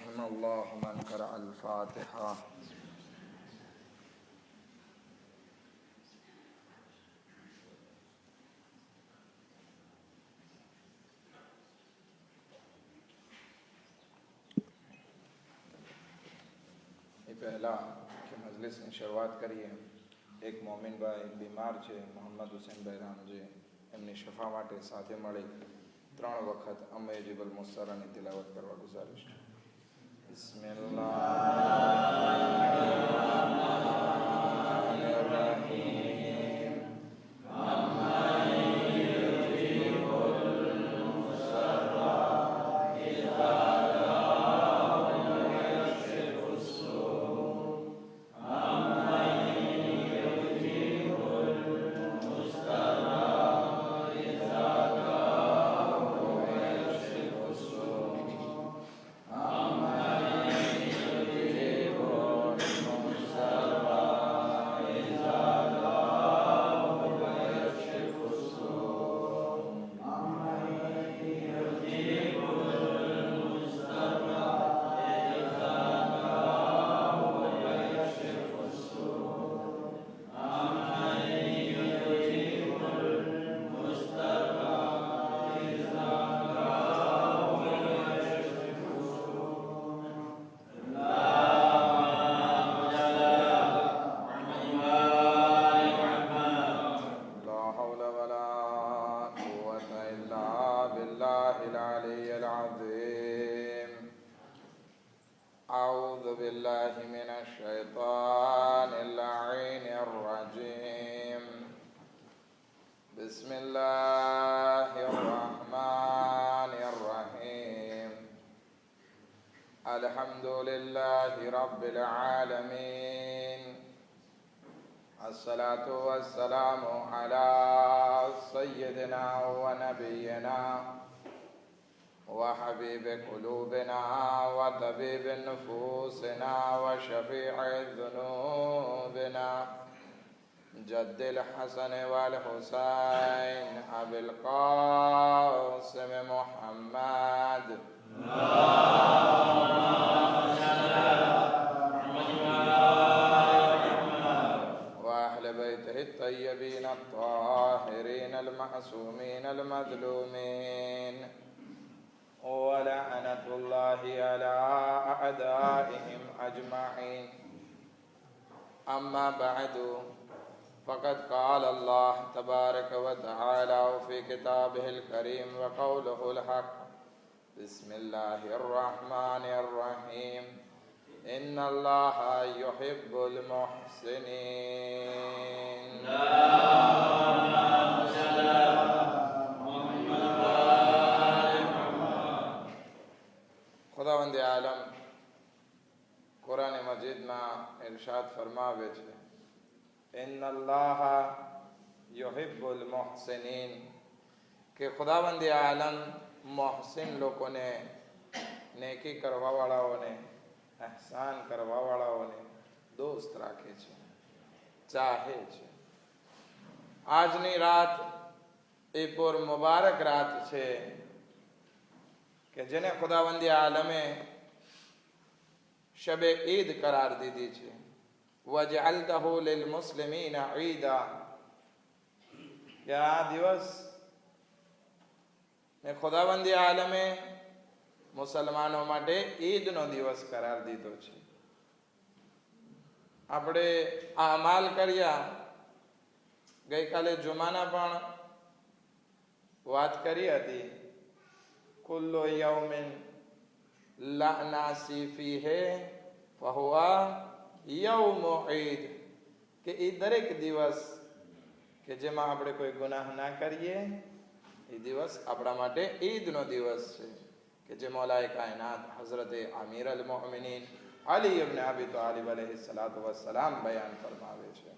رحم الله من قرأ الفاتحة. પહેલા કે મજલિસની શરૂઆત કરીએ. એક મોમિનભાઈ બીમાર છે, મોહમ્મદ હુસૈનભાઈ રામજી, એમની શફા માટે સાથે મળી 3 વખત અમ્મે જીબલ મુસ્તરાની તિલાવત કરવા ગુજારિશ. બિસ્મિલ્લાહિર્રહમાનિર્રહીમ. Alhamdulillahi Rabbil Alameen. As-salatu was-salamu ala Sayyidina wa Nabiyyina wa Habibi Qulubina wa Tabibi Nufusina wa Shafi'i Dhunubina Jaddil Hasan wal Husayn Abil Qasim Muhammad وأهل بيته الطيبين الطاهرين المعصومين المظلومين ولعنة الله على أعدائهم أجمعين. أما بعد فقد قال الله تبارك وتعالى في كتابه الكريم وقوله الحق. بسم الله الرحمن الرحيم. إن الله يحب المحسنين. ખુદાવંદ આલમ કુરાન મજીદમાં ઇરશાદ ફરમાવે છે, ઇન્ન અલ્લાહ યુહિબ્બુલ મુહસિનીન, કે ખુદાવંદ આલમ મોહસિન લોકોને, નેકી કરવાવાળાઓને, એહસાન કરવાવાળાઓને દોસ્ત રાખે છે, ચાહે છે. આજની રાત એ પૂર મુબારક રાત છે કે જેને ખુદાવંદી આલમે શબે ઈદ કરાર દીધી છે. વજઅલતહુ લિલ મુસ્લિમીન ઈદા, કે આ દિવસ ને ખુદાવંદી આલમે મુસલમાનો માટે ઈદનો દિવસ કરાર દીધો છે. આપણે આ અમાલ કર્યા. ગઈકાલે જુમાના પણ વાત કરી હતી, કુલ્લુ યૌમિન લા નાસી ફીહે ફહુવા યૌમુ ઈદ, કે એ દરેક દિવસ કે જેમાં આપણે કોઈ ગુનાહ ના કરીએ એ દિવસ આપણા માટે ઈદનો દિવસ છે, કે જે મૌલાએ કાયનાત હઝરતે અમીર અલ મોમિનીન અલી ઇબ્ન અબી તાલિબ અલૈહિ સલાતુ વસ્સલામ બયાન ફરમાવે છે.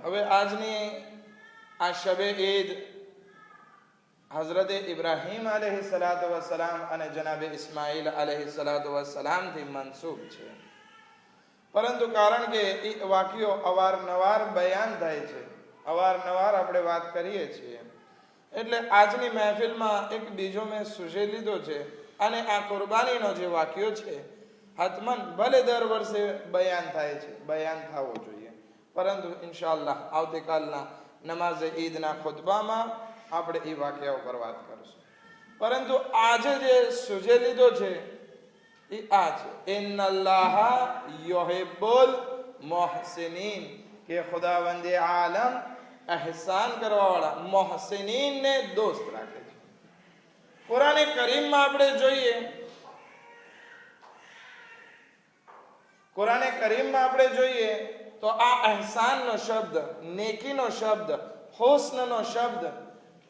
હવે આજની આ શબે ઈદ હઝરતે ઇબ્રાહીમ અલૈહિ સલાતુ વસ્સલામ અને જનાબે ઇસ્માઇલ અલૈહિ સલાતુ વસ્સલામ થી મનસૂબ છે. પરંતુ કારણ કે એ વાક્યો અવારનવાર બયાન થાય છે અવારનવાર આપણે વાત કરીએ છીએ. એટલે આજની મહેફિલમાં એક બીજો મેં સુઝે લીધો છે, અને આ કુરબાનીનો જે વાક્યો છે હતમન ભલે દર વર્ષે બયાન થાય છે, બયાન થવો જોઈએ, પરંતુ ઇન્શાઅલ્લાહ આવતીકાલના નમાઝે ઈદના ખુતબામાં આપણે એ વાક્યા ઉપર વાત કરશું. પરંતુ આજે જે સુઝે લીધો છે એ આ છે, ઇન્નલ્લાહ યુહિબ્બુલ મુહસિનીન, કે ખુદાવંદ આલમ એહસાન કરવાવાળા મોહસિનીનને દોસ્ત રાખે છે. કુરાન કરીમમાં આપણે જોઈએ, કુરાન કરીમમાં આપણે જોઈએ તો આ એહસાનનો શબ્દ, નેકીનો શબ્દ, હુસ્નનો શબ્દ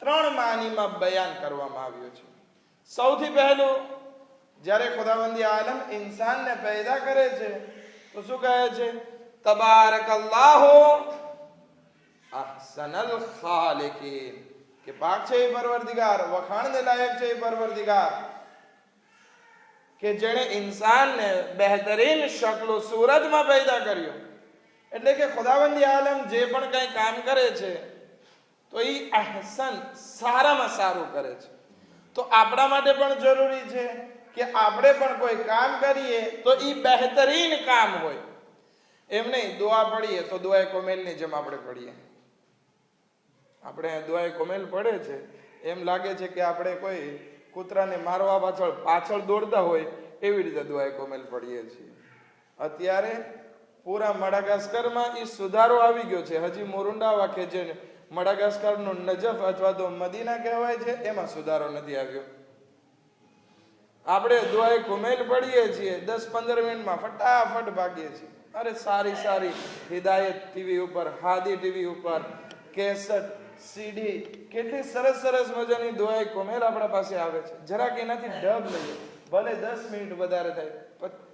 3 માનીમાં બયાન કરવામાં આવ્યો છે. સૌથી પહેલું, જ્યારે ખુદાવંદ આલમ ઇન્સાનને પેદા કરે છે તો શું કહે છે? તબારકલ્લાહુ અહસનલ ખાલિકીન, કે પાક છે એ પરવરદિગાર, વખાણને લાયક છે એ પરવરદિગાર, કે જેણે ઇન્સાનને બહેતરીન શક્લો સૂરતમાં પેદા કર્યો. એટલે કે ખુદાવંદ આલમ જે પણ કંઈ કામ કરે છે તો એ અહસન, સારામાં સારું કરે છે. તો આપણા માટે પણ જરૂરી છે કે આપણે પણ કોઈ કામ કરીએ તો એ બહેતરીન કામ હોય. એમ નહીં દુઆ પડીએ તો દુઆએ કોમેલની જેમ આપણે પડીએ. આપણે દુઆએ કોમેલ પડે છે એમ લાગે છે કે આપણે કોઈ કૂતરાને મારવા પાછળ દોડતા હોય એવી રીતે દુઆએ કોમેલ પડીએ છીએ. અત્યારે પૂરા મડાગાસ્કરમાં એ સુધારો આવી ગયો છે. હજી મોરુંડા કે જે મડાગાસ્કરનું નજફ અથવા તો મદીના કહેવાય છે એમાં સુધારો નથી આવ્યો. આપણે દુઆએ કોમેલ પડીએ છીએ, 10-15 મિનિટમાં ફટાફટ ભાગીએ છીએ. અરે સારી સારી હિદાયત ટીવી ઉપર, હાદી ટીવી ઉપર, કેસેટ, સીડી, કેટલી સરસ સરસ મજાની દુઆએ કોમેલ આપણા પાસે આવે છે. જરાક એનાથી ડબ લઈએ, ભલે 10 મિનિટ વધારે થાય,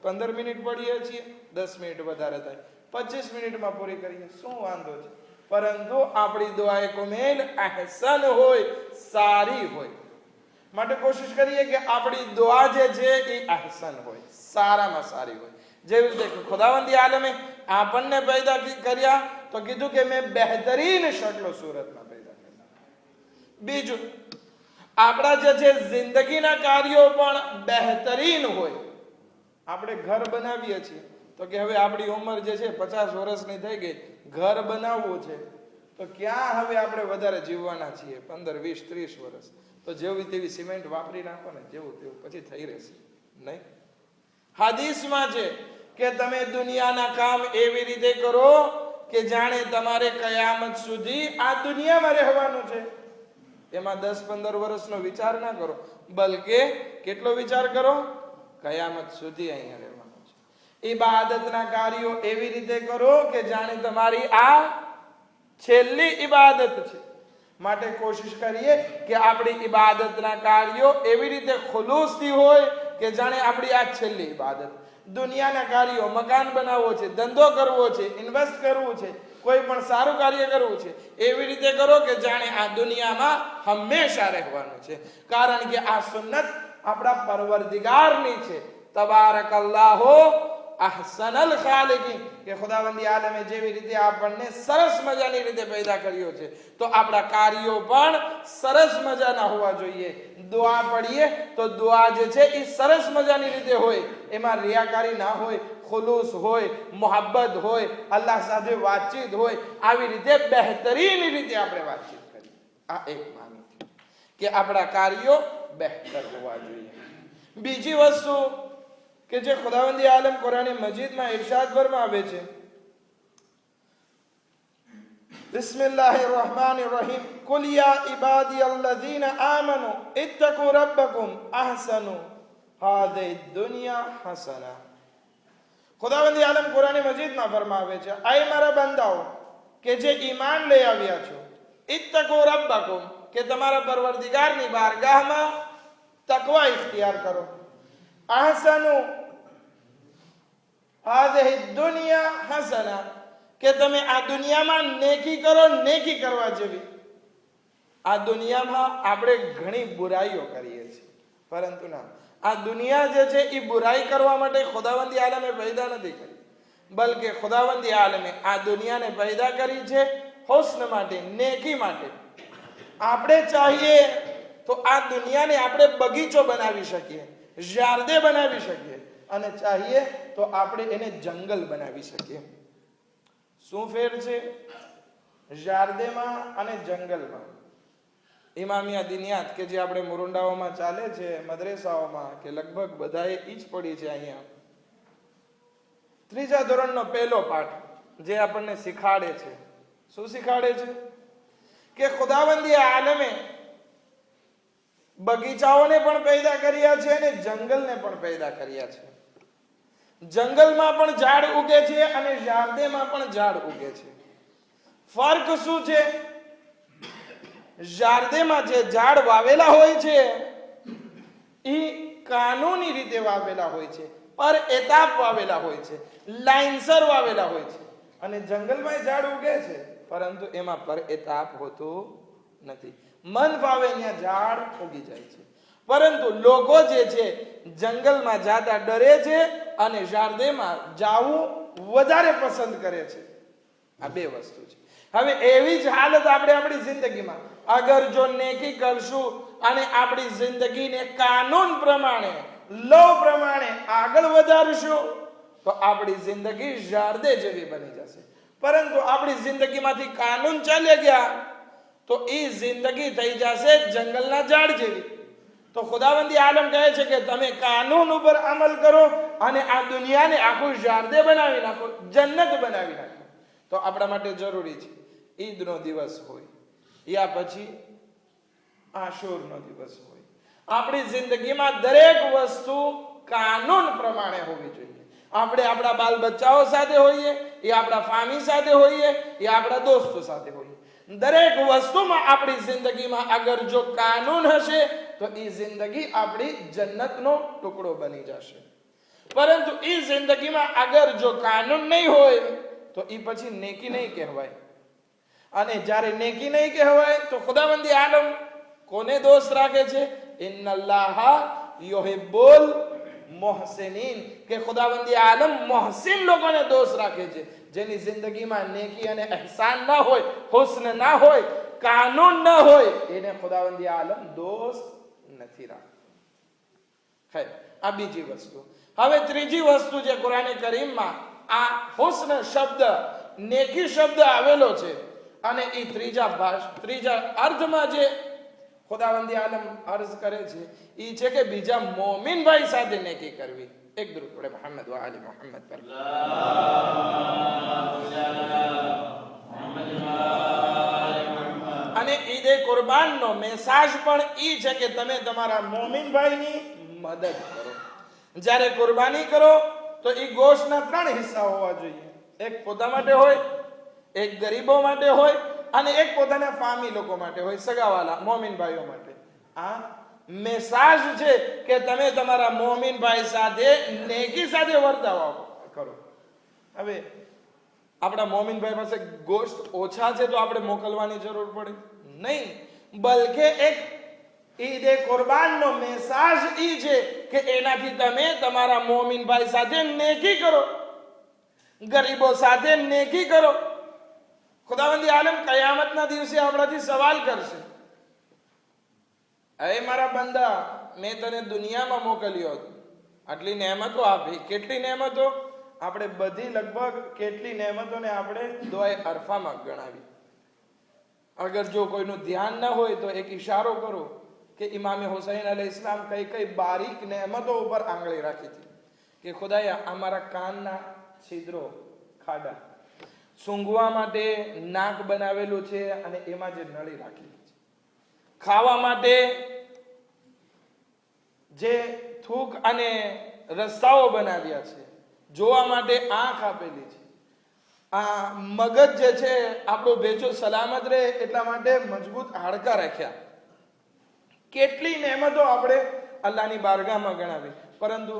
15 મિનિટ પડીએ છીએ, 10 મિનિટ વધારે થાય, 25 મિનિટમાં પૂરી કરીએ, શું વાંધો છે? પરંતુ આપણી દુઆએ કોમેલ અહસન હોય, સારી હોય. માટે કોશિશ કરીએ કે આપણી દુઆ જે છે એ અહસન હોય, સારામાં સારી હોય. જેવી રીતે ખુદાવંદ આલમે આપણને પેદા કર્યા તો કીધું કે મેં બહેતરીન શક્લો સૂરતમાં પેદા કર્યા. બીજું, આપણા જે છે જિંદગીના કાર્યો પણ બહેતરીન હોય. આપણે ઘર બનાવીએ છીએ તો કે હવે આપણી ઉંમર જે છે 50 વર્ષની થઈ ગઈ, ઘર બનાવવું છે તો ક્યાં હવે આપણે વધારે જીવવાના છીએ, 15, 20, 30 વર્ષ, તો જેવી તેવી સિમેન્ટ વાપરી નાખો ને, જેવું તેવું પછી થઈ રહેશે નહીં. હદીસમાં છે કે તમે દુનિયાના કામ એવી રીતે કરો કે જાણે તમારે કયામત સુધી આ દુનિયામાં રહેવાનું છે. એમાં 10-15 વર્ષનો વિચાર ના કરો, બલકે કેટલો વિચાર કરો? કયામત સુધી અહીંયા રહેવાનું છે. ઇબાદતના કાર્યો એવી રીતે કરો કે જાણે તમારી આ છેલ્લી ઇબાદત છે. માટે કોશિશ કરીએ કે આપણી ઇબાદતના કાર્યો એવી રીતે ખુલૂસથી હોય કે જાણે આપણી આ છેલ્લી ઇબાદત. દુનિયાના કાર્યો, મકાન બનાવવો છે, ધંધો કરવો છે, ઇન્વેસ્ટ કરવું છે, કોઈ પણ સારું કાર્ય કરવું છે, એવી રીતે કરો કે જાણે આ દુનિયામાં હંમેશા રહેવાનું છે. કારણ કે આ સુન્નત આપણા પરવરદિગારની છે. તબારકલ્લાહુ અહસનલ ખાલિકીન, કે ખુદાવંદ આલમે જેવી રીતે આપણને સરસ મજાની રીતે પેદા કર્યો છે તો આપણા કાર્યો પણ સરસ મજાના હોવા જોઈએ. દુઆ પડીએ તો દુઆ જે છે એ સરસ મજાની રીતે હોય, એમાં રિયાકારી ના હોય, ખુલૂસ હોય, મોહબ્બત હોય, અલ્લાહ સાથે વાતચીત હોય. આવી રીતે બહેતરીન રીતે આપણે વાતચીત કરીએ. આ એક માની કે આપણા કાર્યો બહેતર હોવા જોઈએ. બીજી વસ્તુ કે જે ખુદાવંદ આલમ કુરાન મજીદમાં ઇરશાદ ફરમાવે છે, બિસ્મિલ્લાહિર રહમાનિર રહીમ, કુલ યા ઇબાદિયલ્લઝીના આમનુ ઇત્તકુ રબ્બકુમ અહસનુ હાદિ દુનિયા હસના. ખુદાવંદ આલમ કુરાન મજીદમાં ફરમાવે છે, આય મારા બંદાઓ કે જે ઈમાન લઈ આવ્યા છો, ઇત્તકુ રબ્બકુમ, કે તમારા પરવરદિગારની બારગાહમાં તકવા ઇખ્તિયાર કરો. અહસનુ હાદિ દુનિયા હસના, કે તમે આ દુનિયામાં નેકી કરો, નેકી કરવા જેવી. આ દુનિયામાં આપણે ઘણી બુરાઈઓ કરીએ છીએ, પરંતુ ના, આ દુનિયા જે છે એ બુરાઈ કરવા માટે ખુદાવંદ આલમે પેદા નથી કરી, બલકે ખુદાવંદ આલમે આ દુનિયાને પેદા કરી છે હુસ્ન માટે, નેકી માટે. આપણે ચાહીએ તો આ દુનિયાને આપણે બગીચો બનાવી શકીએ, ઝારદે બનાવી શકીએ, અને ચાહીએ તો આપણે એને જંગલ બનાવી શકીએ. શું ફેર છે ઝારદેમાં અને જંગલમાં? ઇમામિયા દિનિયાત કે જે આપણે મુરુંડાઓમાં ચાલે છે, મદ્રેસાઓમાં, કે લગભગ બધાએ ઈ જ પડી છે. અહીંયા 3જા ધોરણનો પહેલો પાઠ જે આપણને શીખાડે છે, શું શીખાડે છે? કે ખુદાવંદી આલમે બગીચાઓને પણ પેદા કર્યા છે અને જંગલને પણ પેદા કર્યા છે. જંગલમાં પણ ઝાડ ઉગે છે અને ઝારદેમાં પણ ઝાડ ઉગે છે. ફર્ક શું છે? ઝારદેમાં જે ઝાડ વાવેલા હોય છે એ કાનૂની રીતે વાવેલા હોય છે, પર એતાપ વાવેલા હોય છે, લાઇનસર વાવેલા હોય છે. અને જંગલમાં ઝાડ ઉગે છે પરંતુ એમાં પર એતાપ હોતું નથી. મન ફાવે ત્યાં ઝાડ ઉગી જાય છે. પરંતુ લોકો જે છે જંગલમાં જાતા ડરે છે અને ઝારદેમાં જાવું વધારે પસંદ કરે છે. આ બે વસ્તુ છે. હવે એવી જ હાલત આપણે આપણી જિંદગીમાં અગર જો નેકી કરશું અને આપણી જિંદગીને કાનૂન પ્રમાણે, લો પ્રમાણે આગળ વધારશું તો આપણી જિંદગી ઝારદે જેવી બની જશે. પરંતુ આપણી જિંદગીમાંથી કાનૂન ચાલ્યા ગયા તો એ જિંદગી થઈ જશે જંગલના ઝાડ જેવી. તો ખુદાવંદી આલમ કહે છે કે તમે કાનૂન ઉપર અમલ કરો અને આ દુનિયાને આખું ઝારદે બનાવી નાખો, જન્નત બનાવી નાખો. તો આપણા માટે જરૂરી છે ઈદનો દિવસ હોય યા પછી આશુરનો દિવસ હોય, આપણી જિંદગીમાં દરેક વસ્તુ કાનૂન પ્રમાણે હોવી જોઈએ. આપણે આપણા બાલ બચ્ચાઓ સાથે હોઈએ, એ આપણા ફામી સાથે હોઈએ, એ આપણા દોસ્તો સાથે હોઈએ, દરેક વસ્તુમાં આપણી જિંદગીમાં અગર જો કાનૂન હશે તો એ જિંદગી આપણી જન્નતનો ટુકડો બની જશે. પરંતુ એ જિંદગીમાં અગર જો કાનૂન નહીં હોય તો એ પછી નેકી નહીં કહેવાય. અને જ્યારે નેકી નહીં કહેવાય તો ખુદાવંદી આલમ કોને દોસ્ત રાખે છે? ઇન્નલ્લાહા યુહિબ્બુલ મુહસિનીન, કે ખુદાવંદી આલમ મોહસિન લોકોને દોસ્ત રાખે છે. જેની જિંદગીમાં નેકી અને ihsan ના હોય, હુસ્ન ના હોય, કાનૂન ના હોય, એને ખુદાવંદી આલમ દોસ્ત નથી રાખતો. ખૈર, આ બીજી વસ્તુ. હવે ત્રીજી વસ્તુ જે કુરાન કરીમમાં આ હુસ્ન શબ્દ, નેકી શબ્દ આવેલો છે અને એ ત્રીજા અર્થમાં જે ખુદાવંદી આલમ અર્જ કરે છે એ છે કે બીજા મોમિન ભાઈ સાથે નેકી કરવી. એક દરૂદ પડે મોહમ્મદ વ આલી મોહમ્મદ પર. અને ઈદે કુરબાનનો મેસેજ પણ ઈ છે કે તમે તમારા મોમિન ભાઈની મદદ કરો. જ્યારે કુરબાની કરો તો એ ગોશના 3 હિસ્સા હોવા જોઈએ. એક પોતા માટે હોય, એક ગરીબો માટે હોય અને એક પોતાના ફામી લોકો માટે હોય, સગાવાલા મોમિન ભાઈઓ માટે. આ મેસેજ છે કે તમે તમારા મોમિન ભાઈ સાથે નેકી સાથે વર્તાવ કરો. હવે આપણા મોમિન ભાઈ પાસે ગોશ્ત ઓછા છે તો આપણે મોકલવાની જરૂર પડે નહીં, બલકે એક ઈદે કુરબાનનો મેસેજ ઈ છે કે એનાથી તમે તમારા મોમિન ભાઈ સાથે નેકી કરો, ગરીબો સાથે નેકી કરો. ખુદાવંદી આલમ કયામતના દિવસે આપણાથી સવાલ કરશે, અરે મારા બંદા, મેં તને દુનિયામાં મોકલ્યો હતો, આટલી નહેમતો આપી, કેટલી નહેમતો? આપણે બધી લગભગ કેટલી નહેમતોને આપણે દુઆએ અરફામાં ગણાવી. અગર જો કોઈનું ધ્યાન ન હોય તો એક ઈશારો કરો કે ઇમામે હુસૈન અલૈહિસ્સલામ કઈ કઈ બારીક નહેમતો ઉપર આંગળી રાખી હતી કે ખુદાયા અમારા કાનના છિદ્રો, ખાડા, સૂંઘવા માટે નાક બનાવેલું છે અને એમાં જે નળી રાખેલી છે, ખાવા માટે જે થૂક અને રસ્તાઓ બનાવ્યા છે, જોવા માટે આંખ આપેલી છે, આ મગજ જે છે આપણો ભેજો સલામત રહે એટલા માટે મજબૂત હાડકા રાખ્યા. કેટલી નહેમતો આપણે અલ્લાહની બારગાહમાં ગણાવી, પરંતુ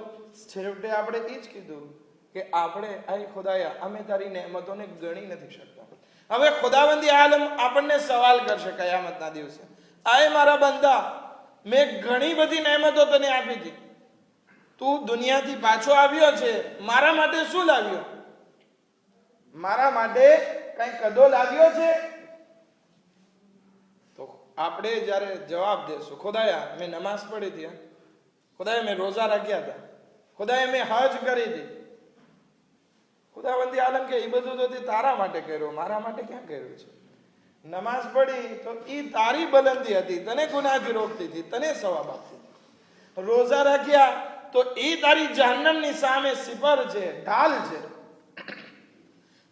છેવટે આપણે એ જ કીધું કે આપણે આય ખુદાયા અમે તારી નહેમતોને ગણી નથી શકતા. હવે ખુદાવંદી આલમ આપણને સવાલ કરશે કયામતના દિવસે, આય મારા બંદા, મેં ઘણી બધી નહેમતો તને આપી હતી, તું દુનિયાથી પાછો આવ્યો છે, મારા માટે શું લાવ્યો? મારા માટે કઈ કદો લાવ્યો છે? આપણે જ્યારે જવાબ દેશું, ખુદાયા મેં નમાઝ પઢી હતી, ખુદાયા મેં રોજા રાખ્યા હતા, ખુદાયા મેં હજ કરી હતી, ખુદાવંદી આલમ કે એ બધું તો તે તારા માટે કર્યું, મારા માટે ક્યાં કર્યું છે? નમાઝ પઢી તો એ તારી બલંદી હતી, તને ગુનાહથી રોકતી હતી, તને સવાબ આપતી હતી. રોજા રાખ્યા તો એ તારી જહન્નમની સામે સિપર છે, ઢાલ છે,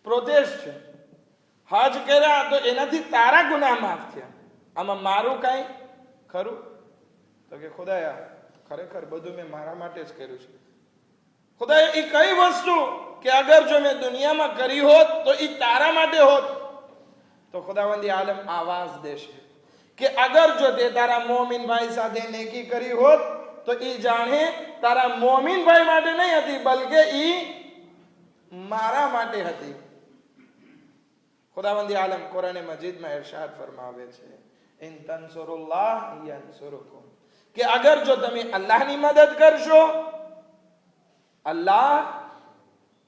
પ્રોદેશ છે. હજ કર્યા તો એનાથી તારા ગુનાહ માફ થયા. આમાં મારું કાંઈ ખરું? તો કે ખુદાયા ખરેખર બધું મેં મારા માટે જ કર્યું છે. ખુદાયા એ કઈ વસ્તુ કે અગર જો મેં દુનિયામાં કરી હોત તો એ તારા માટે હોત? તો ખુદાવંદી આલમ આવાજ દેશે કે અગર જો તે તારા મોમિન ભાઈ સાથે નેકી કરી હોત તો એ જાણે તારા મોમિન ભાઈ માટે નહીં હતી, બલકે એ મારા માટે હતી. ખુદાવંદી આલમ કુરાન મજીદમાં ઇરશાદ ફરમાવે છે, ઇન તંસુરુલ્લાહ યંસુરુકુમ, કે અગર જો તમે અલ્લાહની મદદ કરશો, અલ્લાહ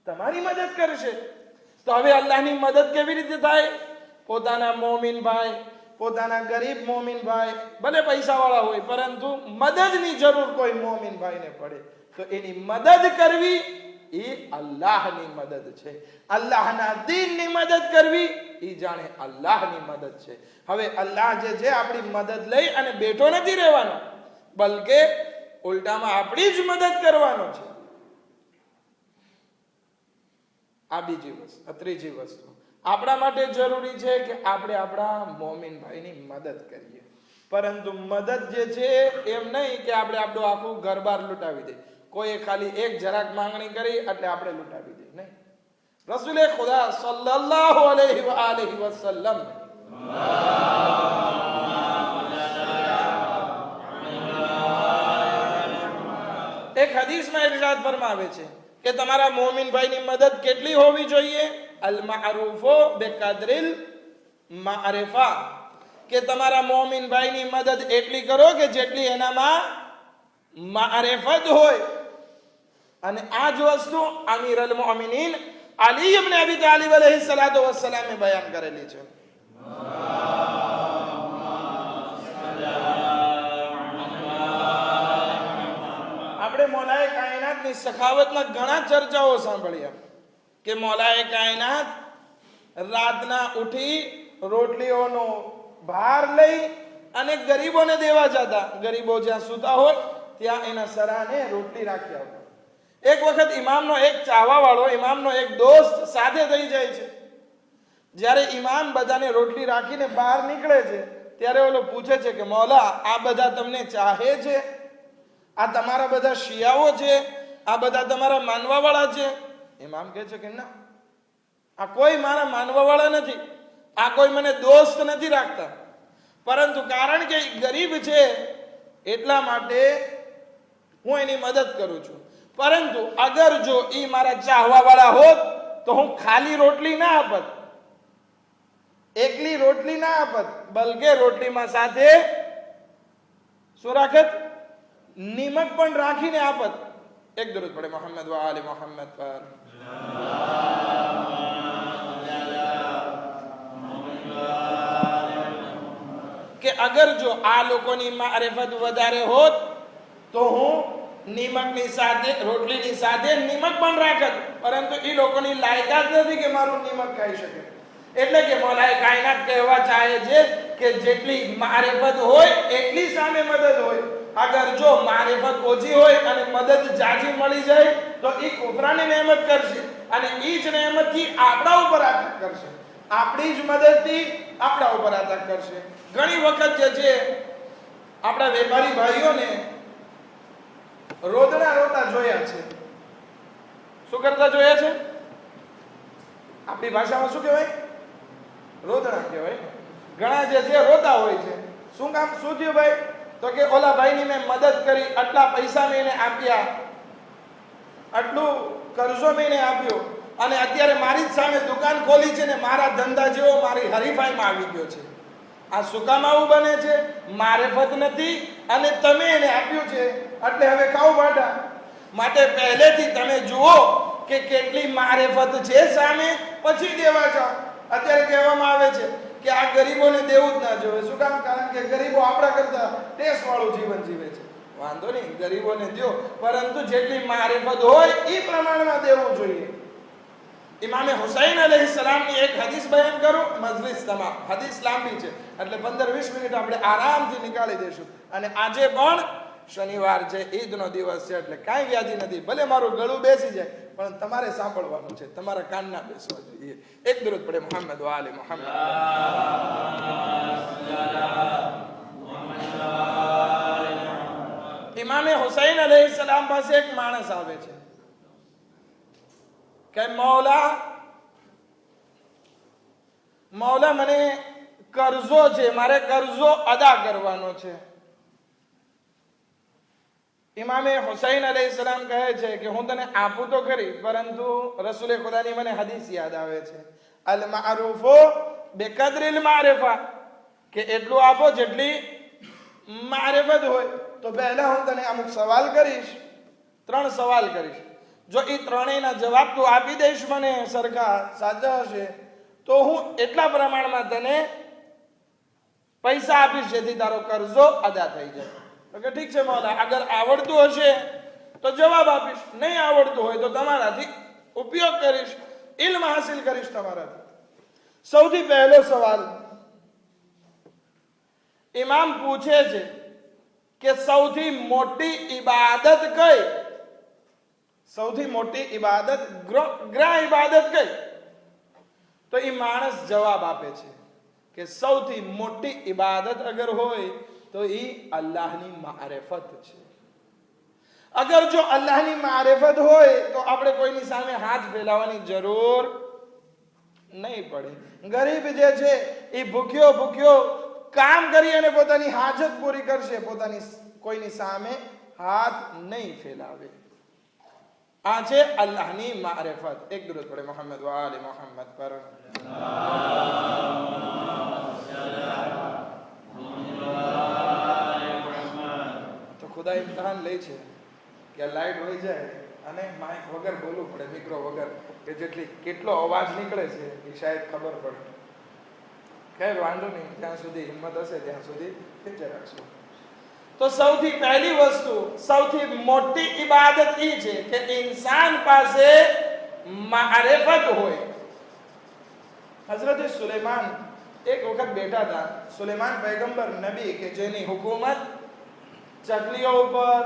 તમારી મદદ કરશે. તો હવે અલ્લાહની મદદ કેવી રીતે થાય? પોતાના મોમિન ભાઈ, પોતાના ગરીબ મોમિન ભાઈ, ભલે પૈસા વાળા હોય પરંતુ મદદની જરૂર કોઈ મોમિન ભાઈને પડે તો એની મદદ કરવી એ અલ્લાહની મદદ છે. અલ્લાહના દીનની મદદ કરવી એ જાણે અલ્લાહની મદદ છે. હવે અલ્લાહ જે છે આપણી મદદ લઈ અને બેઠો નથી રહેવાનો, બલકે ઉલટામાં આપણી જ મદદ કરવાનો છે. આ બીજી વસ્તુ. ત્રીજી વસ્તુ આપણા માટે જરૂરી છે કે આપણે આપણા મોમિન ભાઈની મદદ કરીએ, પરંતુ મદદ જે છે એમ નહીં કે આપણે આપણું આખું ઘરબાર લૂંટાવી દે. કોઈએ ખાલી એક જરાક માંગણી કરી એટલે આપણે લૂંટાવી દે નહીં. રસૂલે ખુદા સલ્લલ્લાહુ અલૈહિ વ આલિહિ વસલ્લમ એક હદીસમાં ઇરશાદ ફરમાવે છે કે તમારા મોમિન ભાઈની મદદ કેટલી હોવી જોઈએ? અલ મારૂફો બેકદરિલ મારિફા, કે તમારા મોમિન ભાઈની મદદ એટલી કરો કે જેટલી એનામાં મારિફત હોય. અને આ જ વસ્તુ અમીર અલ મોમિનીન અલી ઇબ્ન અબી તાલિબ અલૈહિ સલાતો વસ્સલામે બયાન કરેલી છે. આપણે મૌલાએ કાયનાતની સખાવતના ઘણા ચર્ચાઓ સાંભળ્યા કે મૌલાએ કાયનાત રાતના ઉઠી રોટલીઓનો ભાર લઈ અને ગરીબોને દેવા જતા. ગરીબો જ્યાં સૂતા હોય ત્યાં એના સરાને રોટલી રાખ્યા હતા. એક વખત ઇમામનો એક ચાહવા વાળો, ઇમામનો એક દોસ્ત સાથે થઈ જાય છે. જ્યારે ઇમામ બધાને રોટલી રાખીને બહાર નીકળે છે ત્યારે ઓલો પૂછે છે કે મૌલા, આ બધા તમને ચાહે છે? આ તમારા બધા શિયાઓ છે? આ બધા તમારા માનવા વાળા છે? ઇમામ કહે છે કે ના, આ કોઈ મારા માનવા વાળા નથી, આ કોઈ મને દોસ્ત નથી રાખતા, પરંતુ કારણ કે ગરીબ છે એટલા માટે હું એની મદદ કરું છું. પરંતુ અગર જો એ મારા ચાહવા વાળા હોત તો હું ખાલી રોટલી ના આપત, એકલી રોટલી ના આપત, બલકે રોટલીમાં સાથે શું રાખત? નિમક પણ રાખીને આપત. એક દરૂદ પડે મોહમ્મદ વ આલે મોહમ્મદ પર. કે અગર જો આ લોકોની મારિફત વધારે હોત તો હું નિમકની સાથે, રોટલીની સાથે નિમક પણ રાખત, પરંતુ એ લોકોની લાયકાત નથી કે મારું નિમક ખાઈ શકે. એટલે કે મૌલાએ કાયનાત કહેવા ચાહે છે કે જેટલી મારિફત હોય એટલી સામે મદદ હોય. અગર જો મારિફત ઓછી હોય અને મદદ જાજી મળી જાય તો એ કુફરાની નહેમત કરશે અને એ જ નહેમતથી આપણા ઉપર આઘાત કરશે, આપણી જ મદદથી આપણા ઉપર આઘાત કરશે. ઘણી વખત જે છે આપણા વેપારી ભાઈઓને રોદણા રોતા જોયા છે. શું કરતા જોયા છે? આપણી ભાષામાં શું કહેવાય? રોદણા કહેવાય. ઘણા જે છે રોતા હોય છે. શું કામ? શું થયું ભાઈ? તો કે ઓલા ભાઈની મેં મદદ કરી, આટલા પૈસા મેં એને આપ્યા, આટલું કરજો મેં એને આપ્યો અને અત્યારે મારી જ સામે દુકાન ખોલી છે ને મારા ધંધા જેવો મારી હરીફાઈમાં આવી ગયો છે. આ શું કામ આવું બને છે? મારિફત નથી અને તમે એને આપ્યું છે એટલે હવે ખાવ બાટા. માટે પહેલેથી તમે જુઓ કે કેટલી મારિફત છે સામે, પછી દેવા જાઓ. અત્યારે કહેવામાં આવે છે કે આ ગરીબોને દેવું જ ના જોઈએ. શું કામ? કારણ કે ગરીબો આપણા કરતા ટેસ્ટ વાળું જીવન જીવે છે. વાંધો નહીં, ગરીબોને દો, પરંતુ જેટલી મારિફત હોય એ પ્રમાણમાં દેવું જોઈએ. ઇમામે હુસૈન અલૈહિસ્સલામની એક હદીસ બયાન કરું, મજલિસ તમામ. હદીસ લાંબી છે એટલે 15-20 મિનિટ આપણે આરામથી નીકાળી દઈશું. અને આજે પણ શનિવાર છે, ઈદનો દિવસ છે, એટલે કાંઈ વ્યાધિ નથી. ભલે મારું ગળું બેસી જાય પણ તમારે સાંભળવાનું છે, તમારા કાન ના બેસવા જોઈએ. એક દરૂદ પડે મુહમ્મદ વ આલે મુહમ્મદ. ઇમામે હુસૈન અલૈહિસ્સલામ પાસે એક માણસ આવે છે કે મૌલા મને કર્જો છે, મારે કર્જો અદા કરવાનો છે. ઇમામે હુસૈન અલૈહિસ્સલામ કહે છે કે હું તને આપું તો ખરી, પરંતુ રસૂલે ખુદાની મને હદીસ યાદ આવે છે, અલ મારૂફુ બિકદ્રિલ મારિફા, કે એટલું આપો જેટલી મારિફત હોય. તો પહેલા હું તને અમુક સવાલ કરીશ, 3 સવાલ કરીશ. જો એ ત્રણેયના જવાબ તું આપી દઈશ મને સરખા સાચા હશે તો હું એટલા પ્રમાણમાં તને પૈસા આપીશ જેથી તારો કર્જો અદા થઈ જાય. તો કે ઠીક છે મૌલા, અગર આવડતું હશે તો જવાબ આપીશ, નહીં આવડતું હોય તો તમારાથી ઉપયોગ કરીશ, ઇલ્મ હાસિલ કરીશ તમારાથી. સૌથી પહેલો સવાલ ઇમામ પૂછે છે કે સૌથી મોટી ઇબાદત કઈ? સૌથી મોટી ઇબાદત ગ્રહ ઇબાદત કઈ? તો એ માણસ જવાબ આપે છે કે સૌથી મોટી ઇબાદત અગર હોય તો એ અલ્લાહની મારિફત છે. અગર જો અલ્લાહની મારિફત હોય તો આપણે કોઈની સામે હાથ ફેલાવવાની જરૂર નહીં પડે. ગરીબ જે છે એ ભૂખ્યો કામ કરી અને પોતાની હાજત પૂરી કરશે, પોતાની કોઈની સામે હાથ નહીં ફેલાવે. આ છે અલ્લાહની મારિફત. એક દરૂદ પડે મુહમ્મદ વ આલે મુહમ્મદ પર. તો ખુદા ઇમ્તિહાન લે છે કે લાઈટ વહી જાય અને માઇક વગર બોલવું પડે, મિક્રો વગર, કે કેટલો અવાજ નીકળે છે એ શાયદ ખબર પડે. ખેર વાંધો નહીં, જ્યાં સુધી હિંમત હશે ત્યાં સુધી ખેંચે રાખશું. તો સૌથી પહેલી વસ્તુ, સૌથી મોટી ઇબાદત એ છે કે ઇન્સાન પાસે મારિફત હોય. હઝરત સુલેમાન એક વખત બેઠા હતા. સુલેમાન પૈગંબર નબી કે જેની હુકુમત ચકલીઓ ઉપર,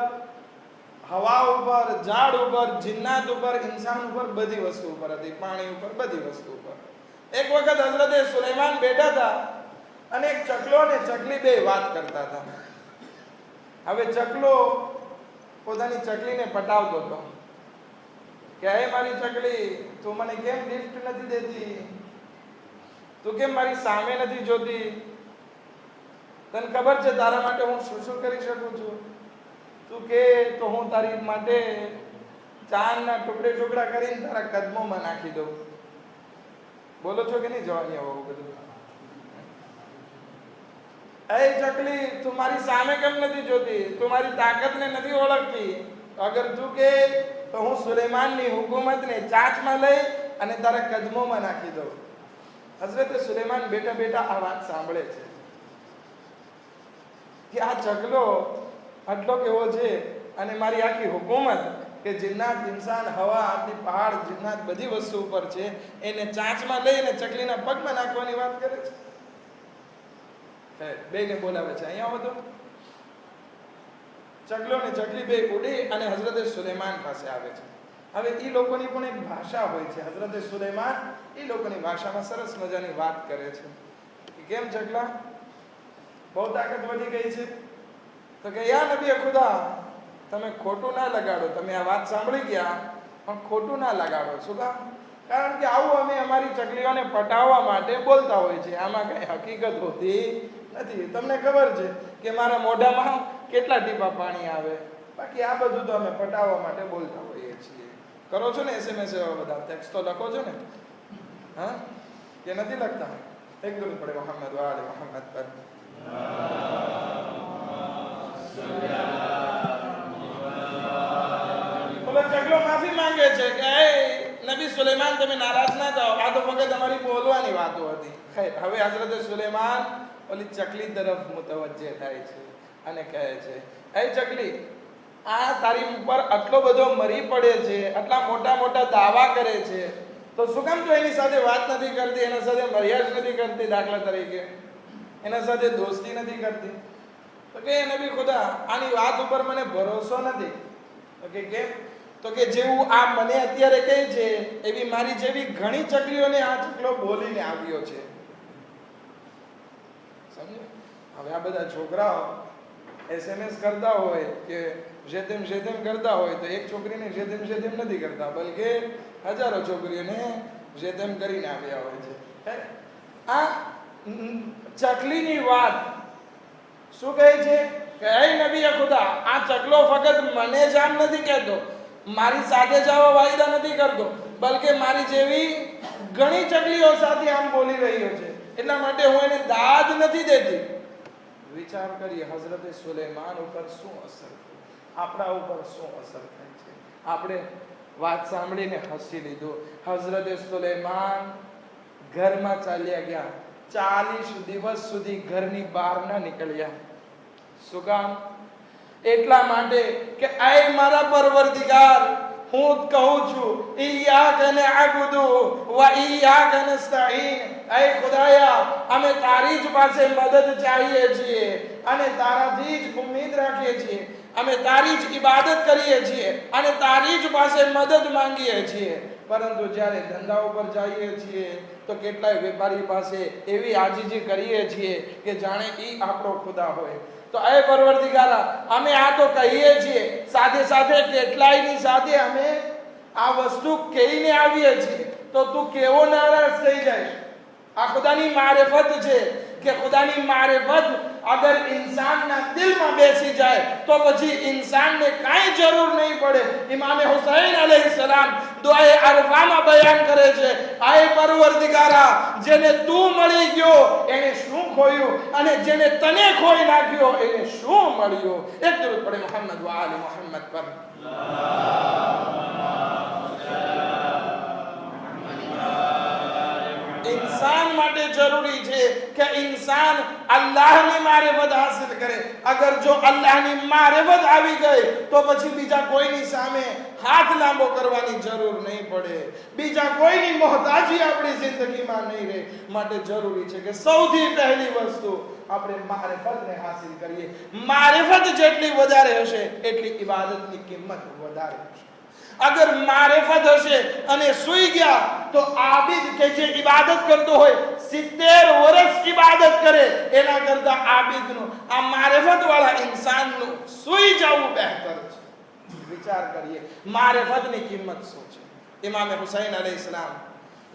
હવા ઉપર, ઝાડ ઉપર, જિન્નાત ઉપર, ઇન્સાન ઉપર, બધી વસ્તુ ઉપર હતી, પાણી ઉપર, બધી વસ્તુ ઉપર. એક વખત હઝરત સુલેમાન બેઠા હતા અને એક ચકલો અને ચકલી બે વાત કરતા હતા. હવે ચકલો પોતાની ચકલીને પટાવતો હતો કે હે મારી ચકલી, તું મને કેમ ગિફ્ટ નથી દેતી? તું કેમ મારી સામે નથી જોતી? તને ખબર છે તારા માટે હું શું શું કરી શકું છું? તું કે તો હું તારી માટે ચાંદના ટુકડા કરીને તારા કદમોમાં નાખી દઉં. બોલો છો કે નહીં જવાની આવું બધું? એ ચકલી, તું મારી સામે કેમ નથી જોતી? તું મારી તાકાતને નથી ઓળખતી? અગર તું કે તો હું સુલેમાનની હુકુમતને ચાંચમાં લઈ અને તારા કદમોમાં નાખી દઉં. હઝરત સુલેમાન બેઠા બેઠા આ વાત સાંભળે છે કે આ ચકલો આટલો કેવો છે અને મારી આખી હુકુમત કે જિન્નાત, ઇન્સાન, હવા, આટલી પહાડ, જિન્નાત બધી વસ્તુ ઉપર છે, એને ચાંચમાં લઈ અને ચકલીના પગમાં નાખવાની વાત કરે છે. બેને બોલાવે છે, અહીંયા આવો તો. ચકલો ને ચકલી બે ઉડી અને હઝરત સુલેમાન પાસે આવે છે. હવે એ લોકોની પણ એક ભાષા હોય છે. હઝરત સુલેમાન એ લોકોની ભાષામાં સરસ મજાની વાત કરે છે કે કેમ ચકલા, બહુ તાકાત વધી ગઈ છે? તો કે યા નબી ખુદા, તમે ખોટું ના લગાડો. તમે આ વાત સાંભળી ગયા પણ ખોટું ના લગાડો. શું કામ? કારણ કે આવું અમે અમારી ચકલીઓને પટાવવા માટે બોલતા હોય છે, આમાં કઈ હકીકત હોતી નથી. તમને ખબર છે કે મારા મોઢામાં કેટલા ટીપા પાણી આવે, બાકી આ બધું તો અમે પટાવવા માટે બોલતા હોઈએ છીએ. કરો છો ને SMS એવા બધા ટેક્સ્ટ તો લખો છો ને? હા કે નથી લખતા? એક દરૂદ પડે મુહમ્મદ વ આલે મુહમ્મદ પર. બોલો ચકલો માફી માંગે છે કે હે નબી સુલેમાન તમે નારાજ ના થાઓ, આ તો ફક્ત તમારી બોલવાની વાતો હતી. હવે હઝરત સુલેમાન ઓલી ચકલી તરફ મુતવજ્જહ થાય છે અને કહે છે, એ ચકલી, આ તારી ઉપર આટલો બધો મરી પડે છે, આટલા મોટા મોટા દાવા કરે છે, તો શું કામ તો એની સાથે વાત નથી કરતી, એના સાથે મર્યાદ નથી કરતી? દાખલા તરીકે એના સાથે દોસ્તી નથી કરતી? તો કે નબી ખુદા, આની વાત ઉપર મને ભરોસો નથી. તો કે કેમ? તો કે જેવું આ મને અત્યારે કહે છે એવી મારી જેવી ઘણી ચકલીઓને આ ચકલો બોલીને આવ્યો છે. સમજો? હવે આ બધા છોકરાઓ SMS કરતા હોય કે જેતેમ કરતા હોય તો એક છોકરીને જેતેમ નથી કરતા, બલકે હજારો છોકરીઓને જેતેમ કરીને આવ્યા હોય છે. આ ચકલીની વાત શું કહે છે કે હે નબી ખુદા, આ ચકલો ફક્ત મને જ આમ નથી કહેતો, મારી સાથે જ આવા વાયદા નથી કરતો, બલકે મારી જેવી ઘણી ચકલીઓ સાથે આમ બોલી રહ્યો છે, એટલા માટે હું એને દાદ નથી દેતી. વિચાર કરીએ હઝરત સુલેમાન ઉપર શું અસર થઈ, આપણા ઉપર શું અસર થઈ છે. આપણે વાત સાંભળીને હસી લીધું. હઝરત સુલેમાન ઘરમાં ચાલ્યા ગયા, 40 દિવસ સુધી ઘરની બહાર ના નીકળ્યા. શું કામ? એટલા માટે કે આય મારા પરવરદિગાર, હું કહું છું ઇય્યાકા નઅબુદુ વ ઇય્યાકા નસ્તઈન, એ ખુદાયા, અમે તારી જ પાસે મદદ ચાહીએ છીએ અને તારાથી જ ઉમ્મીદ રાખીએ છીએ, અમે તારી જ ઇબાદત કરીએ છીએ અને તારી જ પાસે મદદ માંગીએ છીએ. પરંતુ જ્યારે ધંધા ઉપર જઈએ છીએ તો કેટલાય વેપારી પાસે એવી આજીજી કરીએ છીએ કે જાણે ઈ આપણો ખુદા હોય. તો એ પરવરદિગારા, અમે આ તો કહીએ છીએ, સાથે સાથે કેટલાયની સાથે અમે આ વસ્તુ કહીને આવીએ છીએ, તો તું કેવો નારાજ થઈ જાય? આ ખુદાની મારિફત છે કે ખુદાની મારિફત અગર ઇન્સાનના દિલમાં બેસી જાય તો પછી ઇન્સાનને કાંઈ જરૂર નહીં પડે. ઇમામ હુસૈન અલૈહિસ્સલામ દુઆએ અરફામાં બયાન કરે છે, આય પરવરદિગારા, જેને તું મળી ગયો એને શું ખોયું અને જેને તને ખોઈ નાખ્યો એને શું મળ્યું? એક દરૂદ પડે મુહમ્મદ વ આલે મુહમ્મદ પર. इंसान માટે જરૂરી છે કે इंसान અલ્લાહની મારિફત હાસિલ કરે. અગર જો અલ્લાહની મારિફત આવી ગઈ તો પછી બીજા કોઈની સામે હાથ લાંબો કરવાની જરૂર નહીં પડે, બીજા કોઈની મોહતાજી આપણી જિંદગીમાં નહીં રહે. માટે જરૂરી છે કે સૌથી પહેલી વસ્તુ આપણે મારિફતને હાસિલ કરીએ. મારિફત જેટલી વધારે હશે એટલી ઇબાદતની કિંમત વધારે હશે. अगर मारिफत हशे અને સુઈ ગયા તો આબિદ કે જે ઇબાદત કરતો હોય 70 વર્ષ ઇબાદત કરે એના કરતા આબિદનું, આ મારિફત વાળા ઇન્સાનનું સુઈ જવું બહેતર છે. વિચાર કરીએ મારિફતની કિંમત શું છે. ઇમામ હુસૈન અલૈહિસ્સલામ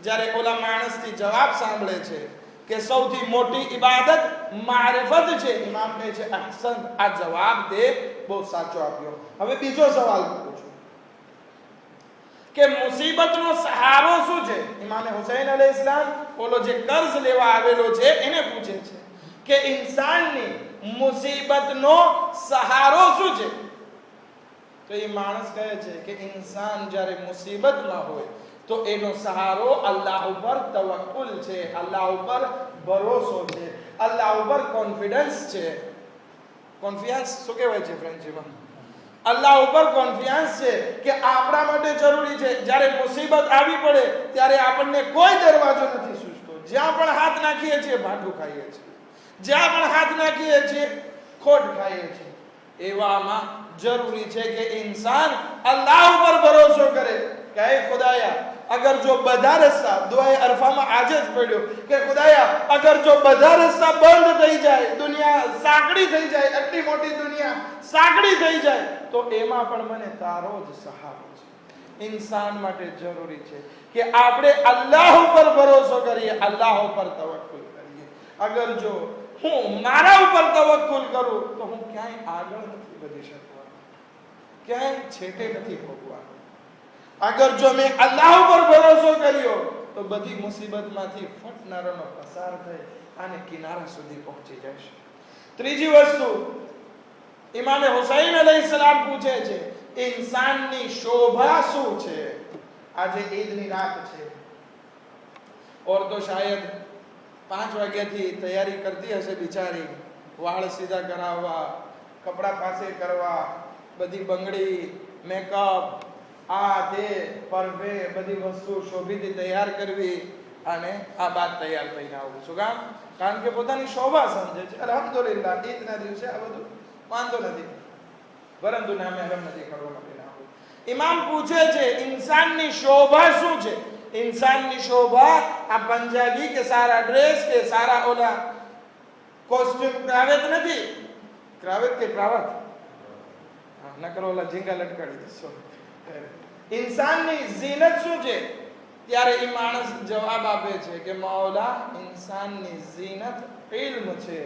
જ્યારે ઓલા માણસથી જવાબ સાંભળે છે કે સૌથી મોટી ઇબાદત મારિફત છે, ઇમામ કહે છે અહસન, આ જવાબ તે બહુ સાચો આપ્યો. હવે બીજો સવાલ પૂછું કે મુસીબતનો સહારો શું છે? ઇમામ હુસૈન અલૈહિસ્સલામ ઓલો જે કર્જ લેવા આવેલો છે એને પૂછે છે કે ઇન્સાનની મુસીબતનો સહારો શું છે? તો એ માણસ કહે છે કે ઇન્સાન જ્યારે મુસીબતમાં હોય તો એનો સહારો અલ્લાહ ઉપર તવક્કુલ છે, અલ્લાહ ઉપર ભરોસો છે, અલ્લાહ ઉપર કોન્ફિડન્સ છે. કોન્ફિડન્સ શું કહેવાય છે ફ્રેન્ચમાં? અલ્લાહ ઉપર કોન્ફિડન્સ છે કે આપણા માટે જરૂરી છે. જ્યારે મુસીબત આવી પડે ત્યારે આપણને કોઈ દરવાજો નથી સૂઝતો. જ્યાં પણ હાથ નાખીએ છીએ ભાટું ખાઈએ છીએ, જ્યાં પણ હાથ નાખીએ છીએ ખોટ ખાઈએ છીએ. એવામાં જરૂરી છે કે ઇન્સાન અલ્લાહ ઉપર ભરોસો કરે કે હે ખુદાયા, અગર જો બધા રસ્તા, દુઆએ અરફામાં આજે જ પડ્યો કે ખુદાયા, અગર જો બધા રસ્તા બંધ થઈ જાય, દુનિયા સાંકડી થઈ જાય, આટલી મોટી દુનિયા સાંકડી થઈ જાય તો એમાં પણ મને તારો જ સહારો છે. ઇન્સાન માટે જરૂરી છે કે આપણે અલ્લાહ ઉપર ભરોસો કરીએ, અલ્લાહ ઉપર તવક્કુલ કરીએ. અગર જો હું મારા ઉપર તવક્કુલ કરું તો હું ક્યાંય આગળ નથી વધી શકવાનો, ક્યાંય છેટે નથી પહોંચવાનો. અગર જો મેં અલ્લાહ ઉપર ભરોસો કર્યો તો બધી મુસીબતમાંથી ફટનારાનો પસાર થઈ અને કિનારા સુધી પહોંચી જશે. ત્રીજી વસ્તુ ઇમામ હુસૈન અલૈહિસ્સલામ પૂછે છે, ઇન્સાનની શોભા શું છે? આજે ઈદની રાત છે, ઓર તો શાયદ 5 વાગ્યાથી તૈયારી કરતી હશે બિચારી, વાળ સીધા કરાવવા, કપડા પાસે કરવા, બધી બંગડી, મેકઅપ, આ તે પરફે, બધી વસ્તુ શોભીથી તૈયાર કરવી અને આ બાદ તૈયાર થઈને આવવું. શું કામ? કારણ કે પોતાની શોભા સમજે છે. અલ્હમ્દુલિલ્લાહ, ઈદના દિવસે આ બધું વાંધો નથી, પરંતુ નામે હરમ નથી કરવા માટે ના આવું. ઇમામ પૂછે છે ઇન્સાનની શોભા શું છે? इंसान शोभा आ पंजाबी के सारा ड्रेस के सारा ओला કોસ્ટ્યુમ ક્રાવેત નથી, ક્રાવેત કે ક્રાવત ન કરો, ઓલા ઝીંગા લટકાડી દેશો. ઇન્સાનની ઝીનત શું છે? ત્યારે એ માણસ જવાબ આપે છે કે મૌલા, ઇન્સાનની ઝીનત ઇલ્મ છે,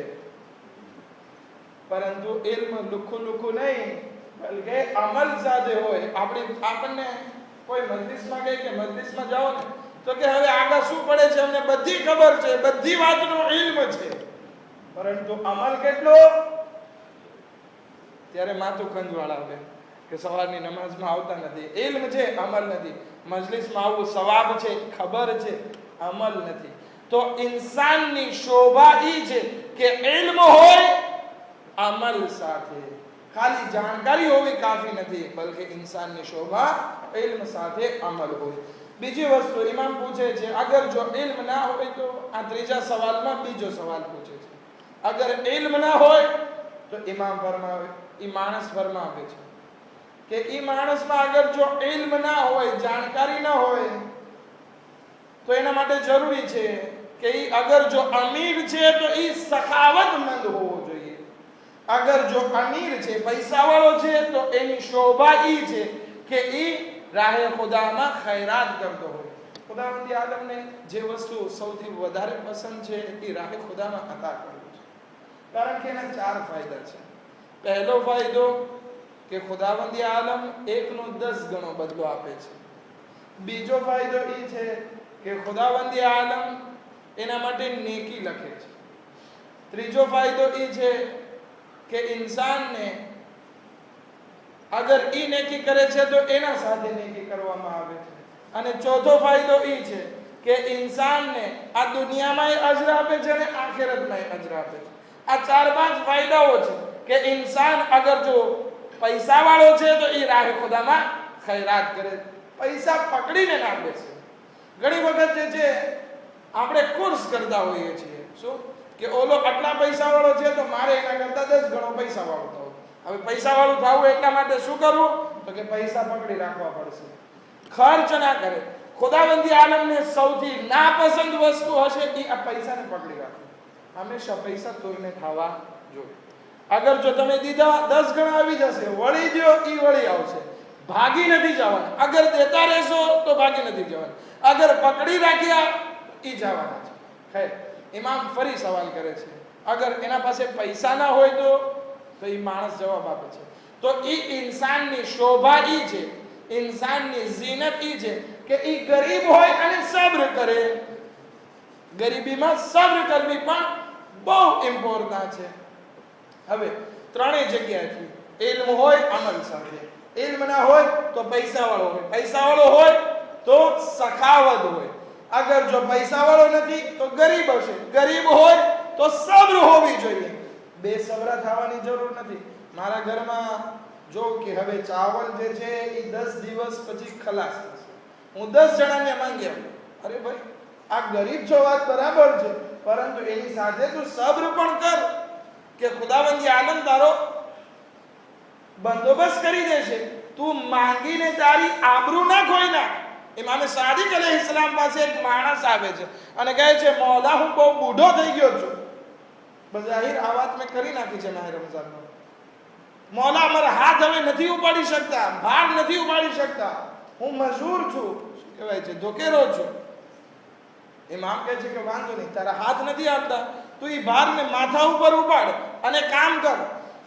પરંતુ ઇલ્મ લુખું લુખું નહીં, બલકે અમલ સાથે હોય. આપણને કોઈ મજલિસમાં ગઈ કે મજલિસમાં જાઓ ને તો કે હવે આગળ શું પડે છે અમને બધી ખબર છે, બધી વાતનો ઇલ્મ છે, પરંતુ અમલ કેટલો? ત્યારે માથું ખંજવાળ આવે કે સવારની નમાઝમાં આવતા નથી, ઇલ્મ છે, અમલ નથી. મજલિસમાં આવવું સવાબ છે, ખબર છે, અમલ નથી. તો ઇન્સાનની શોભા ઈ છે કે ઇલ્મ હોય અમલ સાથે. ખાલી જાણકારી હોવી કાફી નથી, બલકે ઇન્સાનની શોભા ઇલ્મ સાથે અમલ હોય. બીજી વસ્તુ ઇમામ પૂછે છે, અગર જો ઇલ્મ ના હોય તો આ ત્રીજા સવાલમાં બીજો સવાલ પૂછે છે. અગર ઇલ્મ ના હોય તો ઇમામ ફરમાવે, ઈ માણસ ફરમાવે છે કે ઈ માણસમાં અગર જો ઇલ્મ ના હોય, જાણકારી ના હોય, તો એના માટે જરૂરી છે કે ઈ અગર જો અમીર છે તો ઈ સખાવતમંદ હોવો જોઈએ. અગર જો અમીર છે, પૈસાવાળો છે, તો એની શોભા ઈ છે કે ઈ રાહે ખુદામાં ખૈરાત કરતો હોય. ખુદાવંદી આલમને જે વસ્તુ સૌથી વધારે પસંદ છે એ રાહે ખુદામાં અતા કરવું છે. કારણ કે એના 4 ફાયદા છે. પહેલો ફાયદો કે ખુદાવંદી આલમ 1નો 10 ગણો બદલો આપે છે. બીજો ફાયદો એ છે કે ખુદાવંદી આલમ એના માટે નેકી લખે છે. ત્રીજો ફાયદો એ છે કે ઇન્સાનને અગર ઈ નેકી કરે છે તો એના સાથે નેકી કરવામાં આવે છે. અને ચોથો ફાયદો એ છે કે ઇન્સાનને આ દુનિયામાં અજર આપે છે અને આખિરતમાં અજર આપે છે. આ 4-5 ફાયદાઓ છે કે ઇન્સાન અગર જો પૈસા વાળો છે તો એ રાહે ખુદામાં ખૈરાત કરે, પૈસા પકડીને ના બેસે. ઘણી વખત જે છે આપણે કોર્સ કરતા હોઈએ છીએ, શું કે ઓલો આટલા પૈસા વાળો છે તો મારે એના કરતા 10 ગણો પૈસા વાળો થવું. હવે પૈસા વાળું થવું એટલા માટે શું કરવું? તો કે પૈસા પકડી રાખવા પડશે, ખર્ચ ના કરે. ખુદાવંદી આલમને સૌથી નાપસંદ વસ્તુ હશે એ આ પૈસાને પકડી રાખવું. હંમેશા પૈસા કોઈને ખાવા જોઈએ. અગર જો તમે દીધા 10 ગણા આવી જશે, વળી દ્યો ઈ વળી આવશે, ભાગી નથી જવાના. અગર દેતા રહેશો તો ભાગી નથી જવાના, અગર પકડી રાખ્યા ઈ જવાના છે. ખૈર, ઇમામ ફરી સવાલ કરે છે, અગર એના પાસે પૈસા ના હોય તો એ માણસ જવાબ આપે છે તો ઈ ઇન્સાનની શોભા ઈ છે, ઇન્સાનની ઝીનત ઈ છે કે ઈ ગરીબ હોય અને સબ્ર કરે. ગરીબીમાં સબ્ર કરવી પણ બહુ ઇમ્પોર્ટન્ટ છે. હવે ત્રણેય જગ્યાએથી ઇલ્મ હોય અમલ સાથે, ઇલ્મ ના હોય તો પૈસા વાળો હોય, પૈસા વાળો હોય તો સખાવત હોય. અગર જો પૈસા વાળો નથી તો ગરીબ હશે, ગરીબ હોય તો સબ્ર હોવી જોઈએ. બે સબરા થવાની જરૂર નથી. મારા ઘરમાં જો કે હવે ચાવલ જે છે એ 10 દિવસ પછી ખલાસ થશે. હું 10 જણાને માંગ્યા, અરે ભાઈ આ ગરીબ છો વાત બરાબર છે, પરંતુ એની સાથે તું સબ્ર પણ કર કે ખુદાવંદી આલમ તારો બંદોબસ્ત કરી દેશે. તું માંગીને તારી આબરૂ ના ખોઈ નાખ. ઇમામ સાદિક અલૈહિસ્સલામ પાસે એક માણસ આવે છે અને કહે છે, મૌલા હું બહુ બૂઢો થઈ ગયો છું. બજાહિર આ વાત મેં કરી નાખી છે માહે રમઝાનમાં. મૌલા અમારા હાથ હવે નથી ઉપાડી શકતા, ભાર નથી ઉપાડી શકતા, હું મજૂર છું, શું કહેવાય છે, ધોકેરો છું. ઇમામ કહે છે કે વાંધો નહીં, તારા હાથ નથી આવતા, તું એ ભારને માથા ઉપર ઉપાડ અને કામ કર.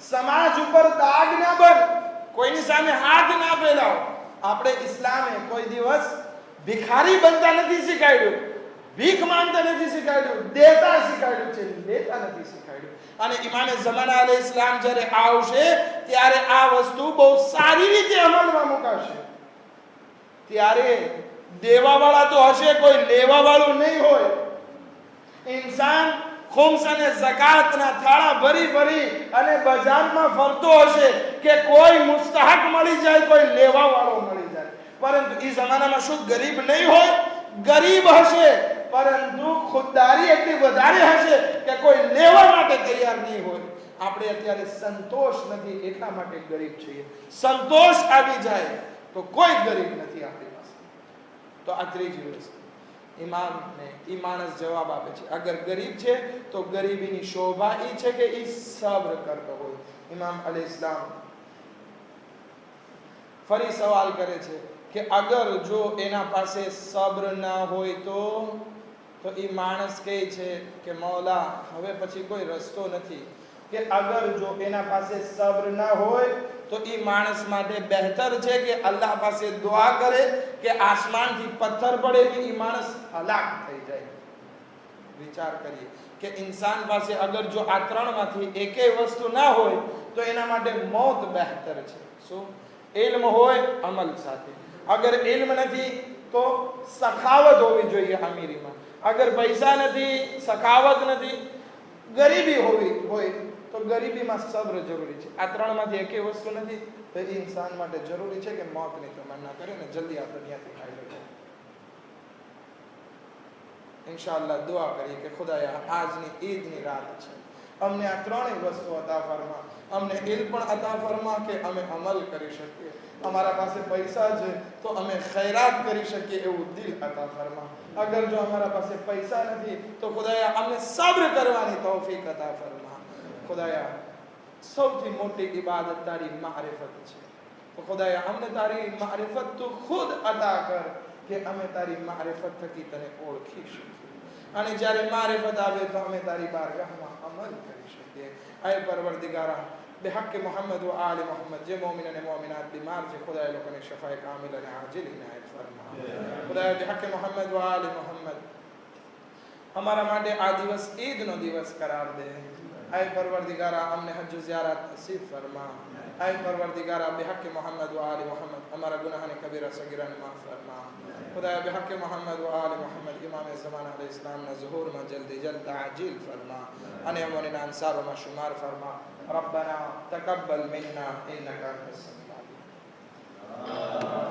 સમાજ ઉપર દાગ ના બન, કોઈની સામે હાથ ના ફેલાવ. આપણે ઇસ્લામે કોઈ દિવસ ભિખારી બનતા નથી શીખવાડ્યું, ભીખ માંગતા નથી શીખવાડ્યું, દેતા શીખવાડ્યું છે, લેતા નથી શીખવાડ્યું. અને ઇમામે ઝમાના અલૈહિસ્સલામ જ્યારે આવશે ત્યારે આ વસ્તુ બહુ સારી રીતે અમલમાં મુકાશે. ત્યારે દેવાવાળા તો હશે, કોઈ લેવાવાળું નહીં હોય. ઇન્સાન ખુમ્સ અને ઝકાતના થાળા ભરી ભરી અને બજારમાં ફરતો હશે કે કોઈ મુસ્તહક મળી જાય, કોઈ લેવાવાળો મળી જાય. પરંતુ એ જમાનામાં શું ગરીબ નહીં હોય? ગરીબ હશે, પરંતુ ખુદદારી એટલી વધારે હશે કે કોઈ લેવા માટે તૈયાર નહીં હોય. આપણે અત્યારે સંતોષ નથી એટલા માટે ગરીબ છીએ. સંતોષ આવી જાય તો કોઈ ગરીબ નથી આપણી પાસે. તો આ ત્રીજી વસ્તુ ઇમામને ઈ માણસ જવાબ આપે છે. અગર ગરીબ છે તો ગરીબીની શોભા એ છે કે એ સબ્ર કરતો હોય. ઇમામ અલૈહિસ્સલામ ફરી સવાલ કરે છે કે અગર જો એના પાસે સબ્ર ના હોય તો એ માણસ કહે છે કે મૌલા હવે પછી કોઈ રસ્તો નથી. કે અગર જો એના પાસે સબ્ર ના હોય તો એ માણસ માટે બહેતર છે કે અલ્લાહ પાસે દુઆ કરે કે આસમાનથી પથ્થર પડે કે એ માણસ હલાક થઈ જાય. વિચાર કરીએ કે ઇન્સાન પાસે અગર જો આ ત્રણમાંથી એકેય વસ્તુ ના હોય તો એના માટે મોત બહેતર છે. શું? ઇલ્મ હોય અમલ સાથે. અગર ઇલ્મ નથી તો સખાવત હોવી જોઈએ અમીરીમાં. અગર પૈસા નથી, સખાવત નથી, ગરીબી હોય તો ગરીબીમાં સબ્ર જરૂરી છે. આ ત્રણમાંથી એકેય વસ્તુ નથી તો એ ઇન્સાન માટે જરૂરી છે કે મોતની તમન્ના કરે ને જલ્દી આ દુનિયાથી હાલ્યો જાય. ઇન્શાઅલ્લાહ દુઆ કરીએ કે ખુદાયા આજની ઈદની રાત છે, અમને આ ત્રણેય વસ્તુ અતા ફરમા. અમને ઇલ્મ પણ અતા ફરમા કે અમે અમલ કરી શકીએ. અમારા પાસે પૈસા છે તો અમે ખૈરાત કરી શકીએ એવું દિલ અતા ફરમા. અગર જો અમારા પાસે પૈસા નથી તો ખુદાયા અમને સબ્ર કરવાની તૌફીક અતા ફરમા. ખુદાયા સૌથી મોટી ઇબાદત તારી મારિફત છે. તો ખુદાયા અમને તારી મારિફત તું ખુદ અતા કર કે અમે તારી મારિફત થકી તને ઓળખી શકીએ. અને જ્યારે મારિફત આવે તો અમે તારી બારગાહમાં અમલ કરી શકીએ. આય પરવરદિગારા بحق محمد و آل محمد જે મોમિન અને મોમિનાત બીમાર છે ખુદાએ લોકોને શફાએ કામિલ અને આજીલ ઇનાયત ફરમા. ખુદાએ બિહક મોહમ્મદ و آل محمد हमारा માટે આ દિવસ ઈદનો દિવસ કરાર દે. આય પરવરદિગારા અમને હજ ઝિયારત નસીબ ફરમા. આય પરવરદિગારા બિહક મોહમ્મદ و آل محمد हमारा ગુનાહને કબીરા સગીરાને માફ ફરમા. ખુદાએ બિહક મોહમ્મદ و آل محمد ઇમામ ઝમાન અલૈહિ સલામના ઝુહુરમાં જલ્દી જલ્દ આજીલ ફરમા અને અમોના અંસારોમાં શુમાર ફરમા. ربنا تقبل منا إنك أنت السميع العليم.